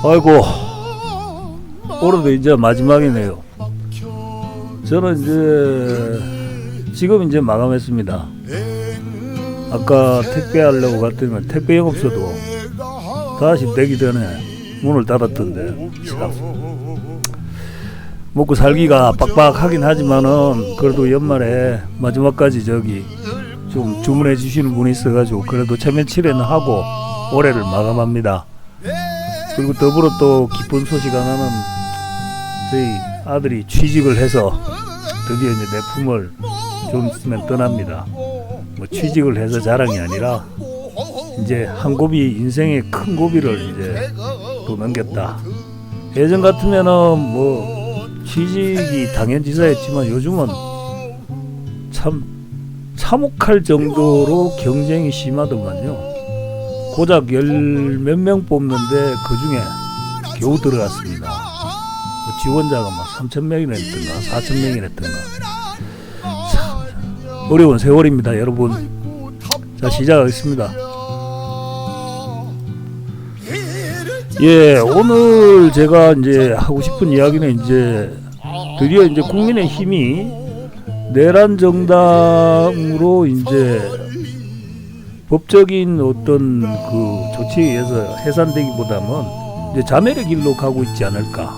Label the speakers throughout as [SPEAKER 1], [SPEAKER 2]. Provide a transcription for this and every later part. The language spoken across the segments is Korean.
[SPEAKER 1] 아이고, 올해도 이제 마지막이네요. 저는 이제 지금 이제 마감했습니다. 아까 택배하려고 갔더니 택배 영업소도 다시 되기 전에 문을 닫았던데, 참. 먹고 살기가 빡빡하긴 하지만은 그래도 연말에 마지막까지 저기 좀 주문해 주시는 분이 있어가지고 그래도 체면치레는 하고 올해를 마감합니다. 그리고 더불어 또 기쁜 소식 하나는 저희 아들이 취직을 해서 드디어 이제 내품을 좀 있으면 떠납니다. 뭐 취직을 해서 자랑이 아니라 이제 한 고비, 인생의 큰 고비를 이제 또 넘겼다. 예전 같으면은 뭐 취직이 당연지사였지만 요즘은 참 참혹할 정도로 경쟁이 심하더만요. 고작 10몇 명 뽑는데 그 중에 겨우 들어갔습니다. 뭐 지원자가 막 3,000명이나 했던가 4,000명이나 했던가. 참 어려운 세월입니다, 여러분. 자, 시작하겠습니다. 예, 오늘 제가 이제 하고 싶은 이야기는 이제 드디어 이제 국민의힘이 내란 정당으로 이제 법적인 어떤 그 조치에 의해서 해산되기보다는 이제 자멸의 길로 가고 있지 않을까.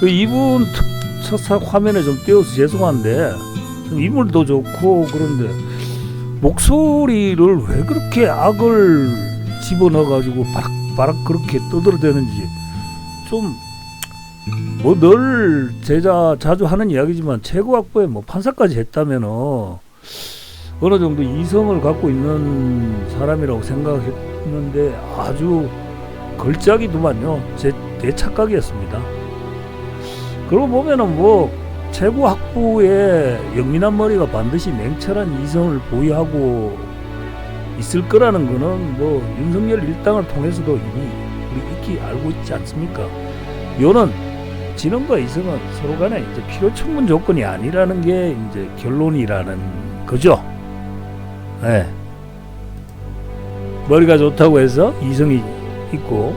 [SPEAKER 1] 이분 첫 화면에 좀 띄워서 죄송한데 좀 인물도 좋고 그런데 목소리를 왜 그렇게 악을 집어넣어가지고 바락 그렇게 떠들어대는지 좀 뭐 늘 제가 자주 하는 이야기지만 최고학부에 뭐 판사까지 했다면은 어느 정도 이성을 갖고 있는 사람이라고 생각했는데 아주 걸작이더만요. 내 착각이었습니다. 그러고 보면은 뭐 최고학부의 영민한 머리가 반드시 냉철한 이성을 보유하고 있을 거라는 거는 뭐 윤석열 일당을 통해서도 이미 우리 익히 알고 있지 않습니까? 요는 진영과 이성은 서로 간에 이제 필요 충분 조건이 아니라는 게 이제 결론이라는 거죠. 네. 머리가 좋다고 해서 이성이 있고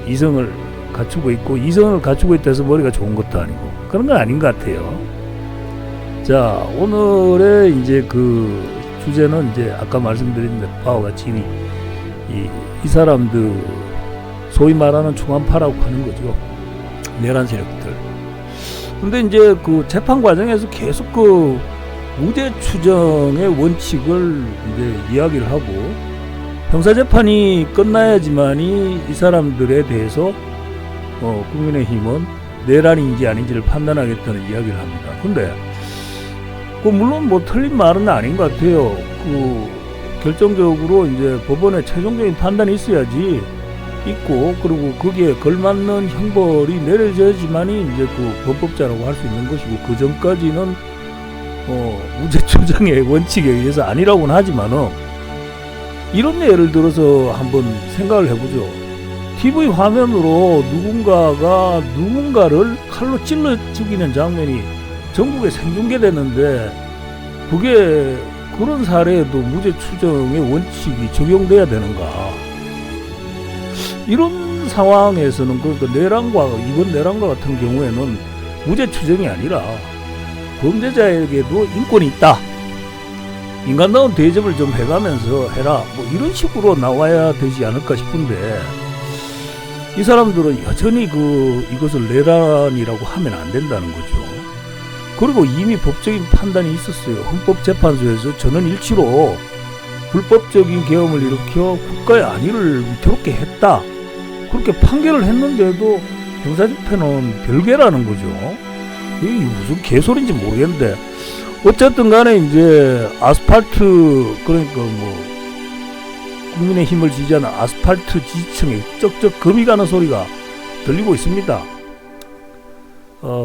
[SPEAKER 1] 이성을 갖추고 있고 이성을 갖추고 있다 해서 머리가 좋은 것도 아니고 그런 건 아닌 것 같아요. 자, 오늘의 이제 그 주제는 이제 아까 말씀드린 바와 같이 이 사람들 소위 말하는 중한파라고 하는 거죠. 내란 세력들. 근데 이제 그 재판 과정에서 계속 그 무죄 추정의 원칙을 이제 이야기를 하고 형사 재판이 끝나야지만이 이 사람들에 대해서 국민의힘은 내란인지 아닌지를 판단하겠다는 이야기를 합니다. 근데 그 물론 뭐 틀린 말은 아닌 것 같아요. 그 결정적으로 이제 법원의 최종적인 판단이 있어야지 있고 그리고 거기에 걸맞는 형벌이 내려져야지만이 이제 그 범법자라고 할 수 있는 것이고 그 전까지는 무죄 추정의 원칙에 의해서 아니라고는 하지만은 이런 예를 들어서 한번 생각을 해보죠. TV 화면으로 누군가가 누군가를 칼로 찔러 죽이는 장면이 전국에 생중계되는데 그게 그런 사례에도 무죄 추정의 원칙이 적용돼야 되는가? 이런 상황에서는 그러니까 이번 내란과 같은 경우에는 무죄 추정이 아니라 범죄자에게도 인권이 있다. 인간다운 대접을 좀 해가면서 해라. 뭐 이런 식으로 나와야 되지 않을까 싶은데 이 사람들은 여전히 이것을 내란이라고 하면 안 된다는 거죠. 그리고 이미 법적인 판단이 있었어요. 헌법재판소에서 전원일치로 불법적인 계엄을 일으켜 국가의 안위를 위태롭게 했다. 그렇게 판결을 했는데도 형사집행은 별개라는 거죠. 이게 무슨 개소리인지 모르겠는데 어쨌든 간에 이제 아스팔트 그러니까 뭐 국민의힘을 지지하는 아스팔트 지지층에 쩍쩍 금이 가는 소리가 들리고 있습니다.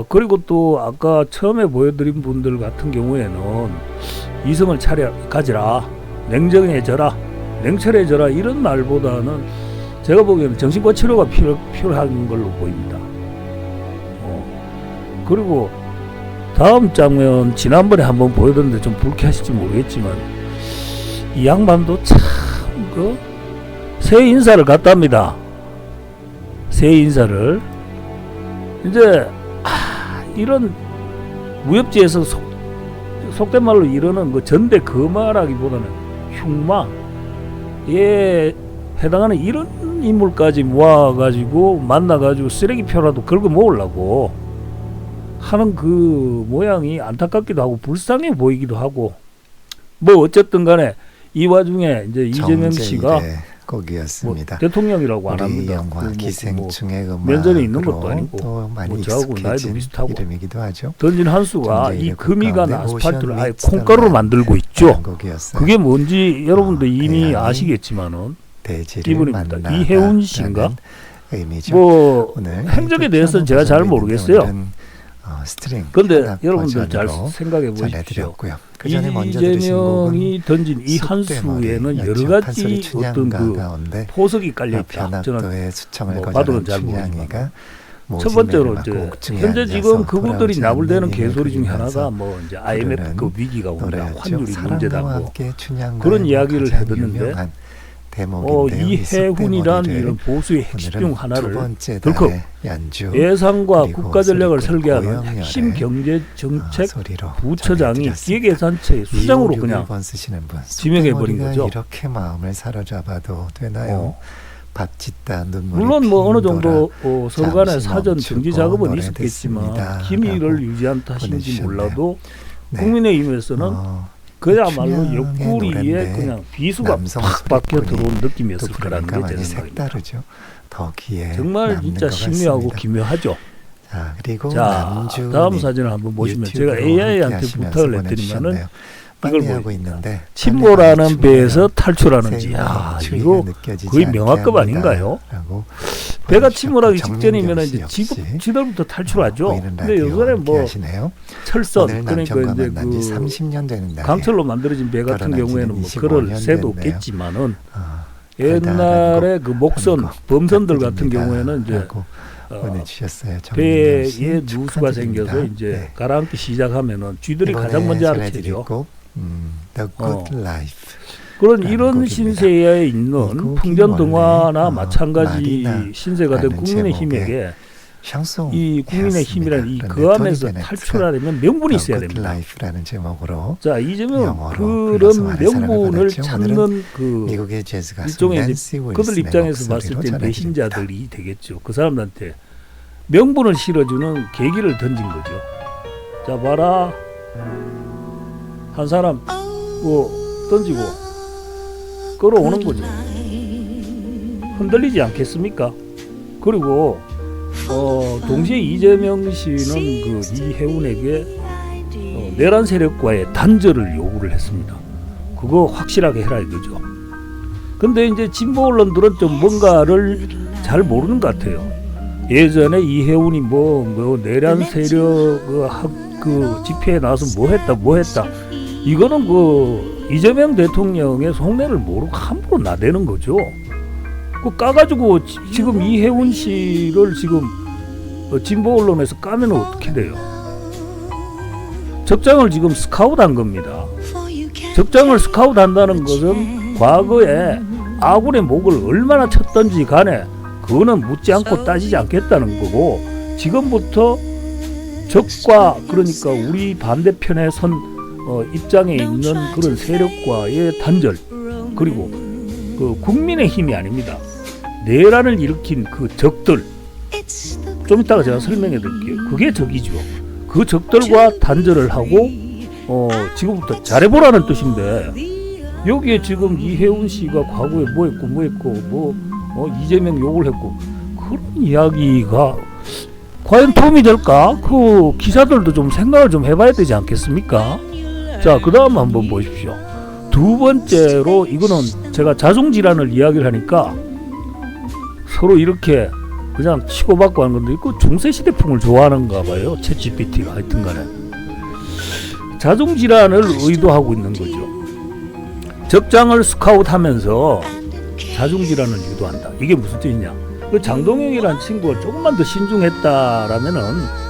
[SPEAKER 1] 그리고 또 아까 처음에 보여드린 분들 같은 경우에는 이성을 가지라, 냉정해져라, 냉철해져라 이런 말보다는 제가 보기에는 정신과 치료가 필요한 걸로 보입니다. 그리고 다음 장면 지난번에 한번 보여드렸는데 좀 불쾌하실지 모르겠지만 이 양반도 참 새 인사를 갖답니다. 새 인사를 이제 이런 무협지에서 속된 말로 이러는 그 전대 거마라기보다는 흉마에 해당하는 이런 인물까지 모아가지고 만나가지고 쓰레기표라도 긁어 모으려고 하는 그 모양이 안타깝기도 하고 불쌍해 보이기도 하고, 뭐 어쨌든 간에 이 와중에 이제 이재명 씨가
[SPEAKER 2] 곡이었습니다.
[SPEAKER 1] 뭐 대통령이라고 안 합니다.
[SPEAKER 2] 영화 기생충의 음악으로
[SPEAKER 1] 면전에 있는 것도 아니고
[SPEAKER 2] 또 많이
[SPEAKER 1] 뭐 저하고 나이도
[SPEAKER 2] 익숙해진
[SPEAKER 1] 비슷하고
[SPEAKER 2] 이름이기도 하죠.
[SPEAKER 1] 던진 한 수가 이 금이 간
[SPEAKER 2] 가운데
[SPEAKER 1] 아스팔트를 아예
[SPEAKER 2] 오션
[SPEAKER 1] 콩가루로 만들고 있죠.
[SPEAKER 2] 곡이었어요.
[SPEAKER 1] 그게 뭔지 여러분도 이미
[SPEAKER 2] 태양이
[SPEAKER 1] 아시겠지만은
[SPEAKER 2] 대지를
[SPEAKER 1] 이분입니다.
[SPEAKER 2] 만나다
[SPEAKER 1] 이혜훈 씨인가?
[SPEAKER 2] 라는 의미죠.
[SPEAKER 1] 뭐
[SPEAKER 2] 오늘
[SPEAKER 1] 행적에 대해서는 제가 잘 모르겠어요.
[SPEAKER 2] 스트링
[SPEAKER 1] 근데 여러분들 잘 생각해 보십시오.
[SPEAKER 2] 전해드렸고요. 그 전에 먼저 들으신 곡은
[SPEAKER 1] 이재명이 던진 이 한 수에는 여러 가지 어떤 그 포석이 깔려 있다. 저는
[SPEAKER 2] 판소리의 수청을
[SPEAKER 1] 뭐
[SPEAKER 2] 거절한
[SPEAKER 1] 봐도는 잘
[SPEAKER 2] 춘향이가
[SPEAKER 1] 첫 번째로 이제 현재 지금 그분들이 나불대는 개소리 중에 하나가 뭐 이제 IMF 그 위기가 온다, 환율이 문제다고 그런 이야기를 해뒀는데 이해훈이란 이런 보수의 핵심 중 하나를 덜컥 예산과 국가전략을 설계하는 핵심 경제정책 부처장이 기획예산처의 수장으로 그냥 지명해버린 거죠.
[SPEAKER 2] 이렇게 마음을 사로잡아도 되나요?
[SPEAKER 1] 물론 뭐 어느 정도 서로 간에 사전 정지 작업은 있었겠지만 기밀을 유지한 탓인지 몰라도 국민의힘에서는 그야말로 옆구리에 그냥 비수가 팍 박혀 들어온 느낌이었을 거라는 게 제 생각입니다. 정말 진짜 신묘하고 기묘하죠. 자, 다음 사진을 한번 보시면 제가 AI한테 부탁을 했더니만은 이걸 보입니다. 침몰하는 배에서 탈출하는지, 이거 거의 명화급 아닌가요? 배가 침몰하기 직전이면 이제 지들부터 탈출하죠. 근데 요번에 뭐 철선, 그러니까 이제 그 강철로 만들어진 배 같은 경우에는 뭐 그럴 새도 없겠지만은 옛날에 그 목선, 범선들 같은 경우에는 이제 배에 누수가 생겨서 이제 가라앉기 시작하면은 쥐들이 가장 먼저 알아채죠. 그런 이런 신세에 있는 풍전등화나 마찬가지 신세가 된 국민의힘에게 이 국민의힘이라는 이 거암에서 탈출하려면 명분이 있어야 됩니다. 자, 이재명 그런 명분을 찾는 그 일종의 이제 그들 입장에서 봤을 때 배신자들이 되겠죠. 그 사람들한테 명분을 실어주는 계기를 던진 거죠. 자, 봐라. 한 사람 던지고 끌어오는 거죠. 흔들리지 않겠습니까? 그리고 동시에 이재명 씨는 그 이혜훈에게 내란 세력과의 단절을 요구를 했습니다. 그거 확실하게 해라 이거죠. 근데 이제 진보 언론들은 좀 뭔가를 잘 모르는 것 같아요. 예전에 이혜훈이 뭐 내란 세력 그 집회에 나와서 뭐 했다 이거는 그 이재명 대통령의 속내를 모르고 함부로 나대는 거죠. 그 까가지고 지금 이혜훈 씨를 지금 진보 언론에서 까면 어떻게 돼요? 적장을 지금 스카웃한 겁니다. 적장을 스카웃한다는 것은 과거에 아군의 목을 얼마나 쳤던지 간에 그거는 묻지 않고 따지지 않겠다는 거고, 지금부터 적과 그러니까 우리 반대편에 선 입장에 있는 그런 세력과의 단절, 그리고 그 국민의 힘이 아닙니다. 내란을 일으킨 그 적들, 좀 이따가 제가 설명해 드릴게요. 그게 적이죠. 그 적들과 단절을 하고 지금부터 잘해보라는 뜻인데, 여기에 지금 이혜훈 씨가 과거에 뭐 했고 이재명 욕을 했고 그런 이야기가 과연 도움이 될까? 그 기자들도 좀 생각을 좀 해봐야 되지 않겠습니까? 자, 그 다음 한번 보십시오. 두 번째로, 이거는 제가 자중질환을 이야기를 하니까 서로 이렇게 그냥 치고받고 하는 건데, 그 중세시대풍을 좋아하는가 봐요. 챗GPT가 하여튼 간에. 자중질환을 의도하고 있는 거죠. 적장을 스카웃하면서 자중질환을 유도한다. 이게 무슨 뜻이냐? 그 장동영이라는 친구가 조금만 더 신중했다라면은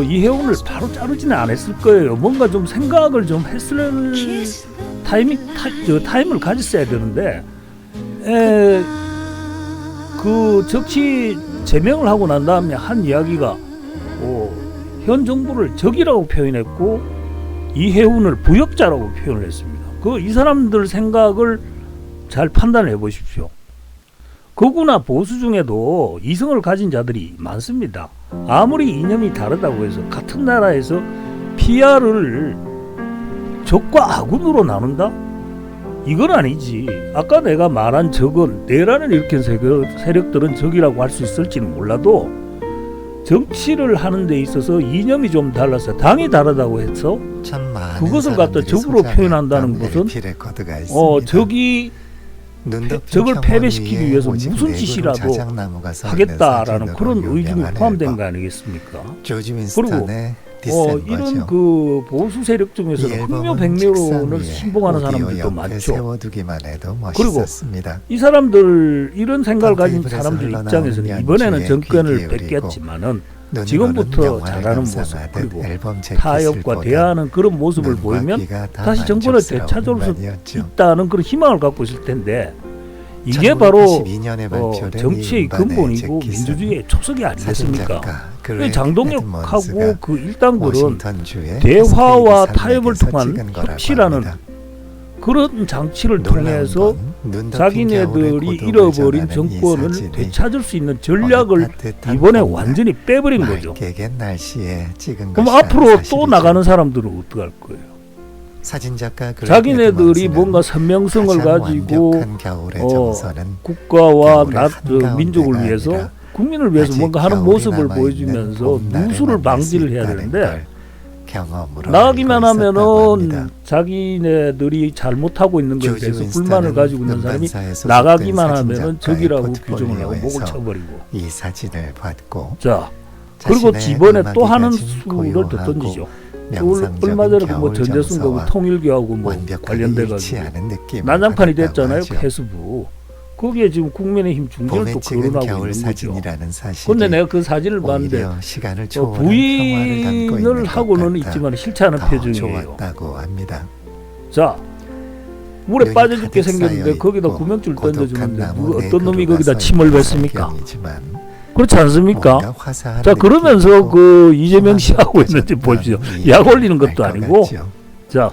[SPEAKER 1] 이혜훈을 바로 자르지는 않았을 거예요. 뭔가 좀 생각을 좀 했을 타임을 가졌어야 되는데 그 정치 제명을 하고 난 다음에 한 이야기가 현 정부를 적이라고 표현했고 이해운을 부역자라고 표현을 했습니다. 그 이 사람들 생각을 잘 판단해 보십시오. 극우나 보수 중에도 이성을 가진 자들이 많습니다. 아무리 이념이 다르다고 해서 같은 나라에서 PR을 적과 아군으로 나눈다? 이건 아니지. 아까 내가 말한 적은 내란을 일으킨 세력들은 적이라고 할 수 있을지는 몰라도 정치를 하는 데 있어서 이념이 좀 달라서 당이 다르다고 해서 그것을 갖다 적으로 표현한다는 것은 적이 적을 패배시키기 위해서 무슨 짓이라도 하겠다라는 그런 의중이 포함된 거 아니겠습니까? 그리고 이런 그 보수 세력 중에서는 흥묘백묘론을 신봉하는 사람들도 많죠. 그리고 이 사람들 이런 생각을 가진 사람들 입장에서는 이번에는 정권을 뺏겼지만은 지금부터 잘하는 모습 그리고 타협과 대화하는 그런 모습을 보이면 다시 정권을 되찾을 수 있다는 그런 희망을 갖고 있을 텐데 이게 바로 정치의 근본이고 민주주의의 초석이 아니겠습니까? 장동혁하고 그 일당들은 대화와 타협을 통한 협치라는 그런 장치를 통해서 자기네들이 잃어버린 정권을 되찾을 수 있는 전략을 이번에 완전히 빼버린 거죠. 그럼 앞으로 또 나가는 사람들은 어떡할 거예요? 자기네들이 뭔가 선명성을 가지고 국가와 민족을 위해서 국민을 위해서 뭔가 하는 모습을 보여주면서 누수를 방지를 해야 되는데 나가기만 하면은 자기네들이 잘못하고 있는 것에 대해서 불만을 가지고 있는 사람이 나가기만 하면은 적이라고 규정을 하고 목을 쳐버리고 자 그리고 이번에 또 하는 수를 더 던지죠. 얼마 전에 뭐 전재순하고 통일교하고 뭐 관련돼가지고 난장판이 됐잖아요. 페이스북. 거기에 지금 국민의힘 중재를 또 거론하고 있는 거죠. 그런데 내가 그 사진을 봤는데 부인을 하고는 있지만 싫지 않은 표정이에요. 자, 물에 빠져 죽게 생겼는데 거기다 구명줄 던져주는데 어떤 놈이 거기다 침을 뱉습니까? 그렇지 않습니까? 자, 그러면서 그 이재명 씨하고 있는지 보십시오. 약 올리는 것도 아니고 자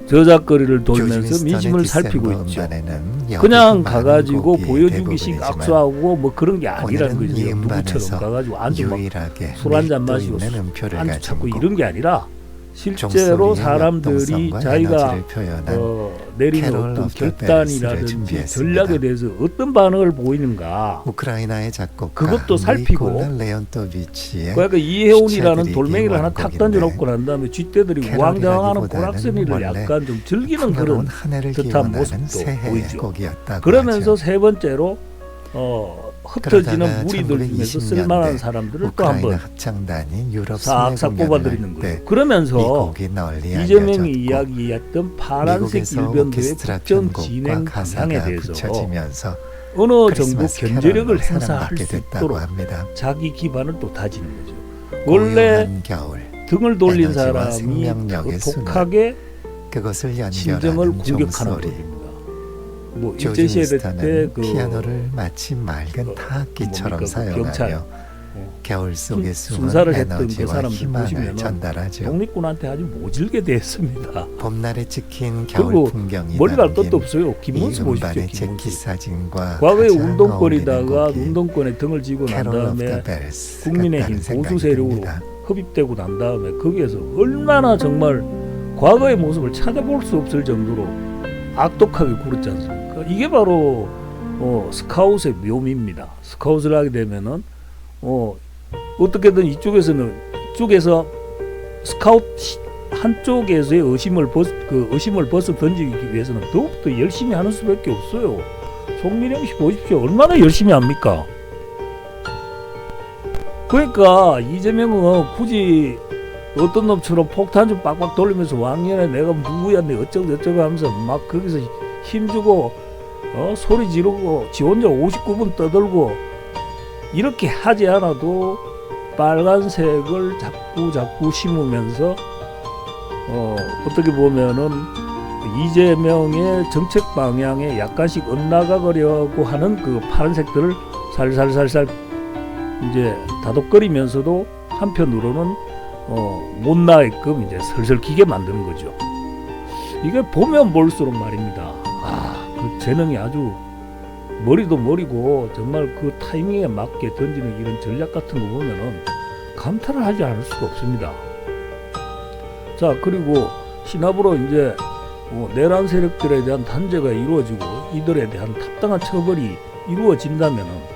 [SPEAKER 1] 저작거리를 돌면서 민심을 살피고 있죠. 그냥 가가지고 보여주기식 악수하고 뭐 그런 게 아니라는 거죠. 누구처럼 가가지고 안주 막 술 한잔 마시고 안주 찾고 이런 게 아니라 실제로 사람들이 자기가 내리는 어떤 결단이라든지 전략에 대해서 어떤 반응을 보이는가
[SPEAKER 2] 우크라이나의 작곡가
[SPEAKER 1] 그것도 살피고 그러니까 이해운이라는 돌멩이를 하나 탁 던져놓고 난 다음에 쥐떼들이 우왕좌왕하는 보락서니를 약간 좀 즐기는 그런 듯한 모습도 보이죠. 그러면서 세 번째로 흩어지는 무리들 중에서 쓸만한 사람들을 또 한번 싹싹 뽑아드리는 거예요. 그러면서 이재명이 이야기했던 파란색 일변도의 국정 진행 방향에 대해서 어느 정도 견제력을 행사할 수 있도록 자기 기반을 또 다지는 거죠. 원래 등을 돌린 사람이 독하게 진정을 공격하는 겁니다. 뭐 일제시대 때 그
[SPEAKER 2] 피아노를 마치 맑은 타악기처럼 사용하며 겨울 속에
[SPEAKER 1] 순사를 했던 그 사람들
[SPEAKER 2] 희망을
[SPEAKER 1] 보시면
[SPEAKER 2] 전달하죠.
[SPEAKER 1] 독립군한테 아주 모질게 됐습니다.
[SPEAKER 2] 봄날에 찍힌 겨울
[SPEAKER 1] 그리고
[SPEAKER 2] 풍경이
[SPEAKER 1] 머리 갈 것도 없어요. 김문수 보십시오. 김문수.
[SPEAKER 2] 사진과
[SPEAKER 1] 과거에 운동권이다가 운동권에 등을 쥐고 난 다음에 국민의힘 보수 세력으로 흡입되고 난 다음에 거기에서 얼마나 정말 과거의 모습을 찾아볼 수 없을 정도로 악독하게 굴었지 않습니까? 이게 바로 스카웃의 묘미입니다. 스카웃을 하게 되면은 어떻게든 이쪽에서 스카웃 한쪽에서의 의심을 벗어 던지기 위해서는 더욱더 열심히 하는 수밖에 없어요. 송민영 씨 보십시오. 얼마나 열심히 합니까? 그러니까 이재명은 굳이 어떤 놈처럼 폭탄 좀 빡빡 돌리면서 왕년에 내가 누구야 내 어쩌고 하면서 막 거기서 힘주고 소리 지르고 지 혼자 59분 떠들고 이렇게 하지 않아도 빨간색을 자꾸 심으면서 어떻게 보면은 이재명의 정책 방향에 약간씩 엇나가려고 하는 그 파란색들을 살살살살 이제 다독거리면서도 한편으로는 못 나게끔 이제 슬슬 기게 만드는 거죠. 이게 보면 볼수록 말입니다. 그 재능이 아주 머리도 머리고 정말 그 타이밍에 맞게 던지는 이런 전략 같은 거 보면은 감탄을 하지 않을 수가 없습니다. 자, 그리고 신압으로 이제 내란 세력들에 대한 단죄가 이루어지고 이들에 대한 합당한 처벌이 이루어진다면은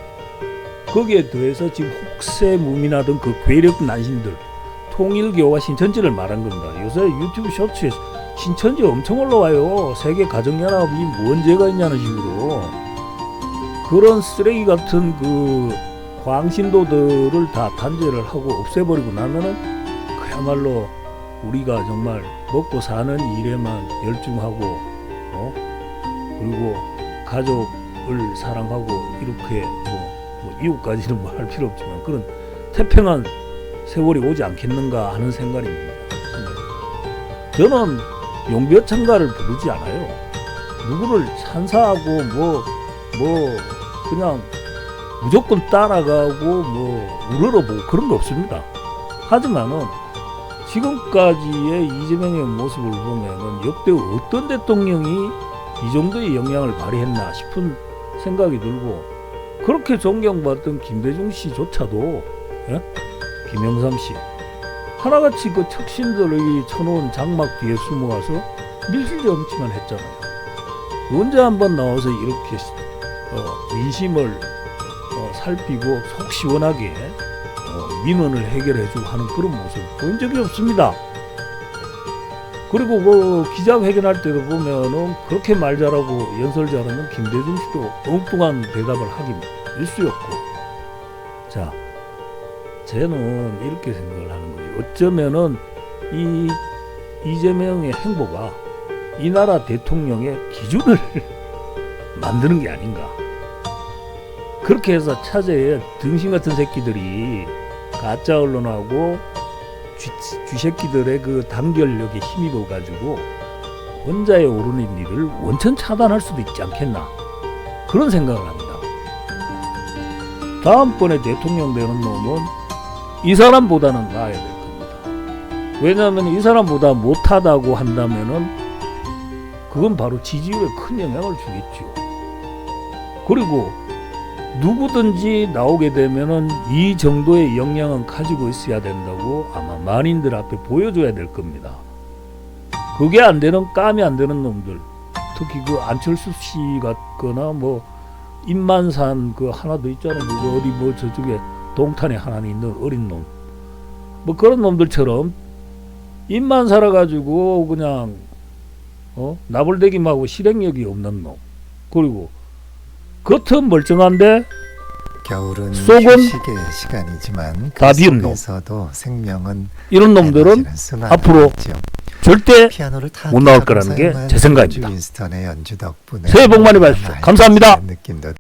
[SPEAKER 1] 거기에 더해서 지금 혹세무민하던 그 괴력 난신들 통일교와 신천지를 말한 겁니다. 요새 유튜브 쇼츠에 신천지 엄청 올라와요. 세계 가정연합이 뭔 죄가 있냐는 식으로 그런 쓰레기 같은 그 광신도들을 다 단죄를 하고 없애버리고 나면은 그야말로 우리가 정말 먹고 사는 일에만 열중하고 그리고 가족을 사랑하고 이렇게 뭐 이웃까지는 뭐 할 필요 없지만 그런 태평한 세월이 오지 않겠는가 하는 생각입니다. 저는 용비어창가를 부르지 않아요. 누구를 찬사하고 뭐 그냥 무조건 따라가고 뭐 우러러보고 그런 거 없습니다. 하지만은 지금까지의 이재명의 모습을 보면은 역대 어떤 대통령이 이 정도의 영향을 발휘했나 싶은 생각이 들고 그렇게 존경받던 김대중 씨조차도 김영삼 씨 하나같이 그 척신들이 쳐놓은 장막 뒤에 숨어가서 밀실점치만 했잖아요. 언제 한번 나와서 이렇게 민심을 살피고 속 시원하게 민원을 해결해주고 하는 그런 모습 본 적이 없습니다. 그리고 그 기자회견할 때도 보면은 그렇게 말 잘하고 연설 잘하는 김대중 씨도 엉뚱한 대답을 하긴 일쑤였고, 자, 저는 이렇게 생각을 하는 거예요. 어쩌면은 이 이재명의 행보가 이 나라 대통령의 기준을 만드는 게 아닌가. 그렇게 해서 차제에 등신 같은 새끼들이 가짜 언론하고 쥐새끼들의 그 단결력에 힘입어 가지고 혼자에 오르는 일을 원천 차단할 수도 있지 않겠나 그런 생각을 합니다. 다음번에 대통령 되는 놈은 이 사람보다는 나아야 될 겁니다. 왜냐하면 이 사람보다 못하다고 한다면은 그건 바로 지지율에 큰 영향을 주겠죠. 그리고 누구든지 나오게 되면은 이 정도의 역량은 가지고 있어야 된다고 아마 만인들 앞에 보여줘야 될 겁니다. 그게 안 되는 까미 안 되는 놈들, 특히 그 안철수 씨 같거나 뭐 임만산 그 하나 더 있잖아요. 그 어디 뭐 저쪽에 동탄에 하나 있는 어린 놈, 뭐 그런 놈들처럼 입만 살아가지고 그냥 나불대기만 하고 실행력이 없는 놈, 그리고 겉은 멀쩡한데
[SPEAKER 2] 겨울은
[SPEAKER 1] 속은
[SPEAKER 2] 휴식의 시간이지만 그
[SPEAKER 1] 다 비운 놈.
[SPEAKER 2] 속에서도 생명은
[SPEAKER 1] 이런 놈들은 앞으로 절대 못 나올 거라는 게 제 생각입니다.
[SPEAKER 2] 윈스턴의 연주 덕분에
[SPEAKER 1] 새해 복 많이 받으십시오. 감사합니다.
[SPEAKER 2] 느낌도